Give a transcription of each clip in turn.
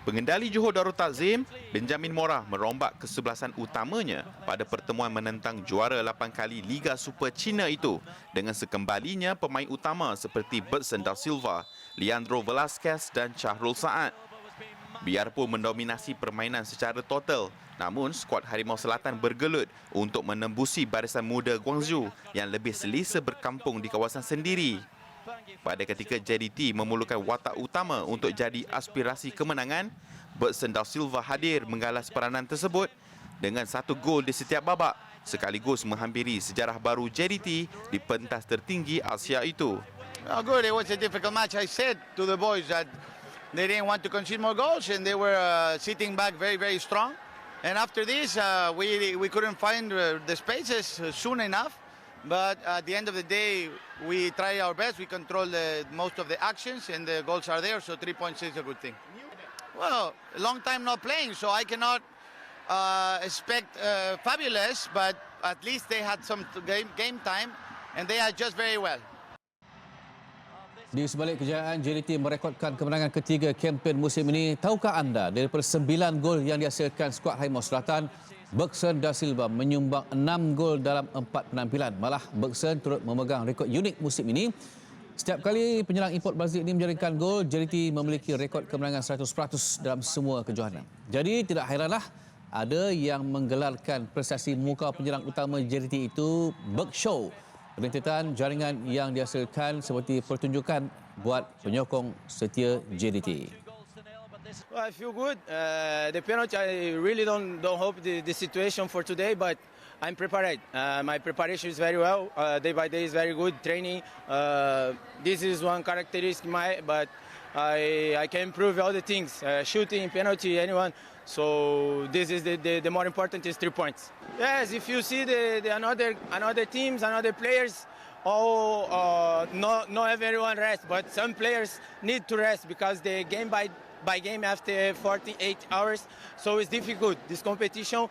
Pengendali Johor Darul Takzim, Benjamin Mora merombak kesebelasan utamanya pada pertemuan menentang juara 8 kali Liga Super China itu dengan sekembalinya pemain utama seperti Bertson da Silva, Leandro Velasquez dan Shahrul Saad. Biarpun mendominasi permainan secara total, namun skuad Harimau Selatan bergelut untuk menembusi barisan muda Guangzhou yang lebih selesa berkampung di kawasan sendiri. Pada ketika JDT memerlukan watak utama untuk jadi aspirasi kemenangan, Bertson da Silva hadir menggalas peranan tersebut dengan 1 gol di setiap babak, sekaligus menghampiri sejarah baru JDT di pentas tertinggi Asia itu. Oh, good. It was a difficult match. I said to the boys that they didn't want to concede more goals, and they were sitting back very, very strong. And after this, we couldn't find the spaces soon enough. But at the end of the day, we try our best. We control most of the actions, and the goals are there. So 3 points is a good thing. Well, a long time not playing, so I cannot expect fabulous. But at least they had some game time, and they adjust very well. Di sebalik kejayaan, JDT merekodkan kemenangan ketiga kempen musim ini. Tahukah anda, daripada 9 gol yang dihasilkan skuad Harimau Selatan, Bertson da Silva menyumbang 6 gol dalam 4 penampilan. Malah Bertson turut memegang rekod unik musim ini. Setiap kali penyerang import Brazil ini menjaringkan gol, JDT memiliki rekod kemenangan 100% dalam semua kejohanan. Jadi tidak hairanlah ada yang menggelarkan prestasi muka penyerang utama JDT itu Bergshow. Rentetan jaringan yang dihasilkan seperti pertunjukan buat penyokong setia JDT. Well, I feel good. The penalty, I really don't hope the situation for today, but I'm prepared. My preparation is very well. Day by day is very good. Training. This is one characteristic, but I can improve all the things. Shooting, penalty, anyone. So this is the more important is 3 points. Yes, if you see the another teams, another players, not everyone rest, but some players need to rest because the game by game after 48 hours, so it's difficult. This competition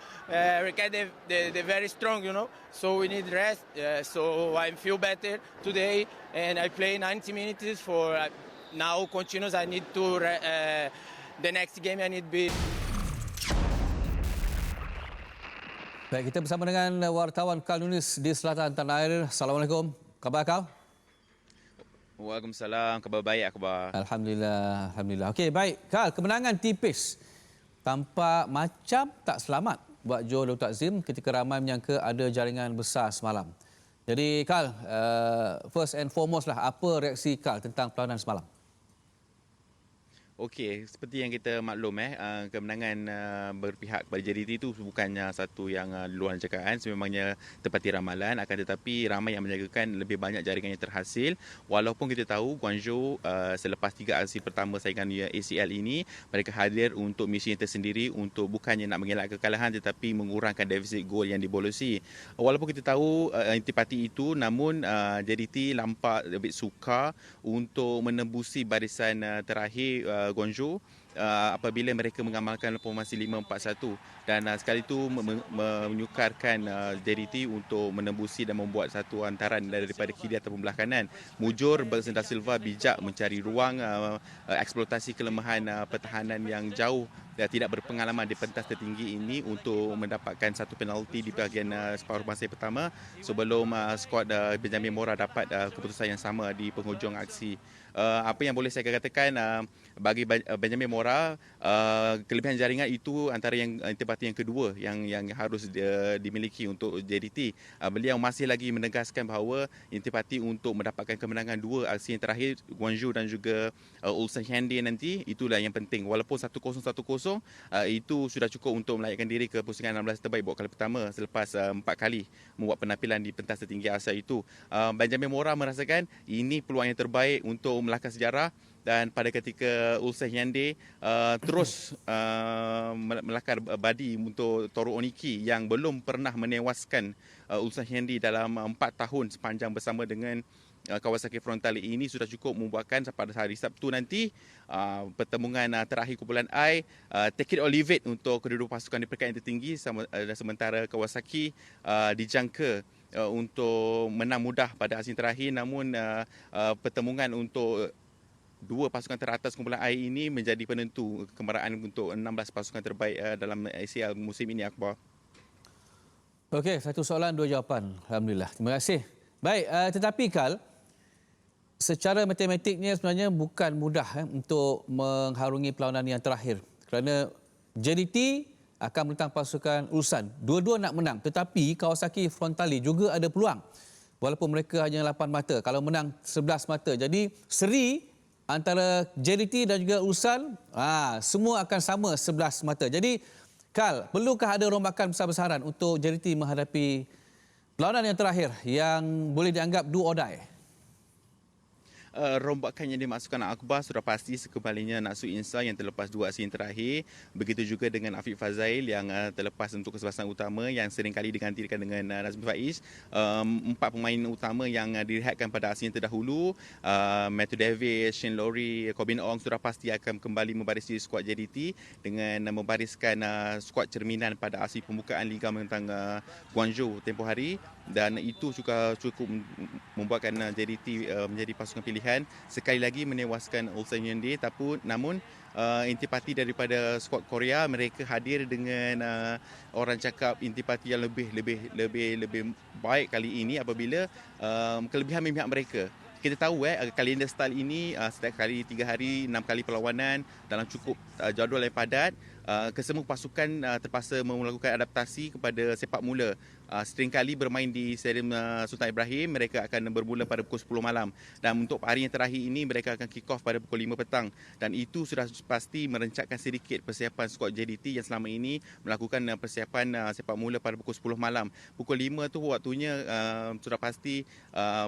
requires the very strong, you know. So we need rest. So I feel better today, and I play 90 minutes for now continuous. I need to the next game I need be. Baik, kita bersama dengan wartawan Kal Nunis di selatan tanah air. Assalamualaikum. Khabar Kal? Waalaikumsalam, khabar baik akhbar. Alhamdulillah, alhamdulillah. Okey, baik. Kal, kemenangan tipis tampak macam tak selamat buat Johor Darul Takzim ketika ramai menyangka ada jaringan besar semalam. Jadi Kal, first and foremost lah, apa reaksi Kal tentang perlawanan semalam? Okey, seperti yang kita maklum kemenangan berpihak kepada JDT itu bukannya satu yang luar jangkaan, sememangnya tepati ramalan, akan tetapi ramai yang menjagakan lebih banyak jaringan yang terhasil. Walaupun kita tahu Guangzhou selepas 3 aksi pertama saingan ACL ini, mereka hadir untuk misi yang tersendiri untuk bukannya nak mengelak kekalahan tetapi mengurangkan defisit gol yang dibolosi. Walaupun kita tahu intipati itu, namun JDT nampak lebih sukar untuk menembusi barisan terakhir Guangzhou apabila mereka mengamalkan formasi 5-4-1 dan sekali itu menyukarkan JDT untuk menembusi dan membuat satu hantaran daripada kiri ataupun belah kanan. Mujur Bertson da Silva bijak mencari ruang eksploitasi kelemahan pertahanan yang jauh dan tidak berpengalaman di pentas tertinggi ini untuk mendapatkan satu penalti di bahagian separuh masa pertama sebelum skuad Benjamin Mora dapat keputusan yang sama di penghujung aksi. Apa yang boleh saya katakan bagi Benjamin Mora, kelebihan jaringan itu antara yang intipati yang kedua yang harus dimiliki untuk JDT. Beliau masih lagi menegaskan bahawa intipati untuk mendapatkan kemenangan 2 aksi yang terakhir Guangzhou dan juga Ulsan Hyundai nanti, itulah yang penting. Walaupun 1-0 itu sudah cukup untuk melayakkan diri ke pusingan 16 terbaik buat kali pertama selepas 4 kali membuat penampilan di pentas tertinggi Asia itu. Benjamin Mora merasakan ini peluang yang terbaik untuk melahkan sejarah, dan pada ketika Ulsan Hyundai terus melakar badi untuk Toru Oniki yang belum pernah menewaskan Ulsan Hyundai dalam 4 tahun sepanjang bersama dengan Kawasaki Frontale ini, sudah cukup membuatkan pada hari Sabtu nanti pertemuan terakhir kumpulan I take it or leave it untuk kedua-dua pasukan di peringkat yang tertinggi, sementara Kawasaki dijangka untuk menang mudah pada asing terakhir, namun pertemuan untuk dua pasukan teratas kumpulan A ini menjadi penentu kembaraan untuk 16 pasukan terbaik dalam ACL musim ini, Akbar. Okey, satu soalan, dua jawapan. Alhamdulillah. Terima kasih. Baik, tetapi Kal, secara matematiknya sebenarnya bukan mudah untuk mengharungi perlawanan yang terakhir. Kerana JDT akan menentang pasukan Ulsan. Dua-dua nak menang. Tetapi Kawasaki Frontale juga ada peluang. Walaupun mereka hanya 8 mata. Kalau menang 11 mata. Jadi seri antara JDT dan juga Ulsan, semua akan sama 11 mata. Jadi Kal, perlukah ada rombakan besar-besaran untuk JDT menghadapi perlawanan yang terakhir yang boleh dianggap do or die? Rombakan yang dimasukkan Akbar sudah pasti sekembalinya Naksu Insa yang terlepas 2 aksi yang terakhir. Begitu juga dengan Afiq Fazail yang terlepas untuk kesebelasan utama yang seringkali digantikan dengan Nazmi Faiz. 4 pemain utama yang direhatkan pada aksi yang terdahulu, Matthew Davis, Shane Lowry, Corbin Ong sudah pasti akan kembali membarisi skuad JDT dengan membariskan skuad cerminan pada aksi pembukaan Liga menentang Guangzhou tempoh hari, dan itu juga cukup membuatkan JDT menjadi pasukan pilihan. Sekali lagi menewaskan Ulsan Hyundai, namun intipati daripada skuad Korea, mereka hadir dengan orang cakap intipati yang lebih baik kali ini apabila kelebihan memihak mereka. Kita tahu kalender style ini setiap kali 3 hari 6 kali perlawanan dalam cukup jadual yang padat. Kesemua pasukan terpaksa melakukan adaptasi kepada sepak mula. Seringkali bermain di Stadium Sultan Ibrahim, mereka akan bermula pada pukul 10 malam. Dan untuk hari yang terakhir ini, mereka akan kick off pada pukul 5 petang. Dan itu sudah pasti merencatkan sedikit persiapan skuad JDT yang selama ini melakukan persiapan sepak mula pada pukul 10 malam. Pukul 5 tu waktunya sudah pasti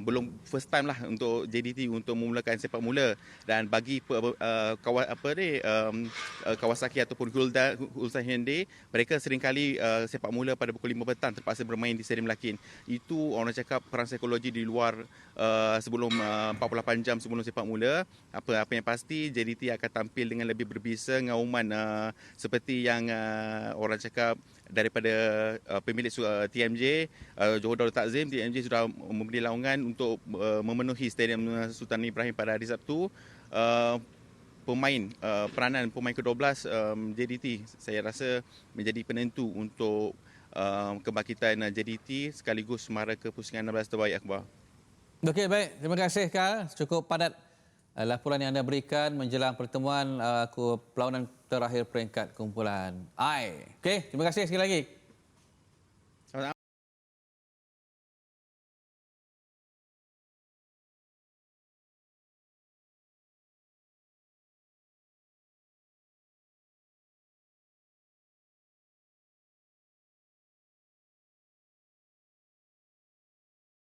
belum first time lah untuk JDT untuk memulakan sepak mula. Dan bagi Kawasaki ataupun Ulsan Hyundai, mereka seringkali sepak mula pada pukul 5 petang terpaksa bermain di Stadium Lakin. Itu orang cakap perang psikologi di luar sebelum 48 jam sebelum sepak mula. Apa yang pasti JDT akan tampil dengan lebih berbisa, ngauman seperti yang orang cakap daripada pemilik TMJ, Johor Darul Takzim. TMJ sudah memberi laungan untuk memenuhi Stadium Sultan Ibrahim pada hari Sabtu. Peranan pemain ke-12 JDT saya rasa menjadi penentu untuk kebangkitan JDT sekaligus mara ke pusingan 16 terbaik, Akbar. Okey, baik. Terima kasih, Kal. Cukup padat laporan yang anda berikan menjelang pertemuan perlawanan terakhir peringkat kumpulan I. Okey, terima kasih sekali lagi.